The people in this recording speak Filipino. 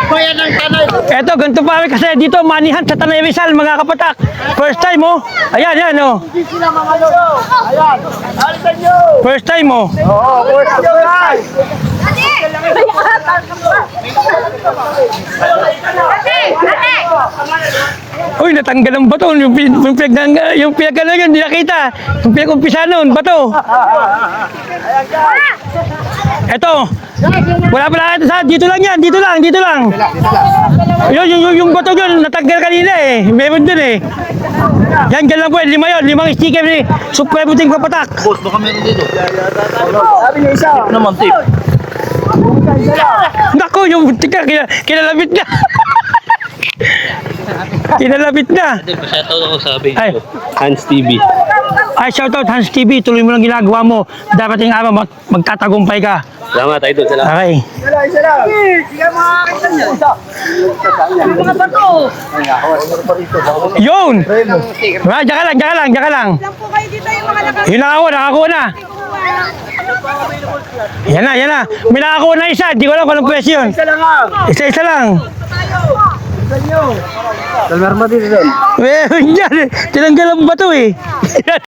Bayan ng Tanay. Eto, ganito pa kasi dito, manihan sa Tanay Rizal, mga kapatak. First time, oh. Ayan, yan, oh. Hindi sila mamalo. Ayan. Alisan nyo. First time, oh. Oo, first time. Uy, natanggal ang bato. Yung pinag na yun, hindi nakita. Yung pinag-umpisa nun, bato. Eto. Wala pala ito sa, dito lang yan, dito lang. Yung bato yun, natanggal kanina eh. Meron dun eh. Yan, dyan lang po, 5 yun. 5 sticker ni Super Buting Kapatak. Boss, baka meron dito. Sabi niya isa. Ano naman, tip? Naku, yung tika, kinalabit na. Kinalabit na. Shoutout ako sa page Ay. ko. Hans TV. Ay, shoutout Hans TV. Tuloy mo lang ginagawa mo. Dapat yung araw magtatagumpay ka. Salamat, idol. Salamat. Okay. Isa lang. Sige makakita niya. Mga bato. Yun! Ah, diyan ka lang. Lang po kayo dito yung mga Yun nakakuha na. Yan na. May nakakuha na isa. Hindi ko alam kung anong pwes yun. Isa lang ah. Isa lang. Isa nyo. Dalmar mo dito doon. Eh, yan. Tinanggal ang bato eh.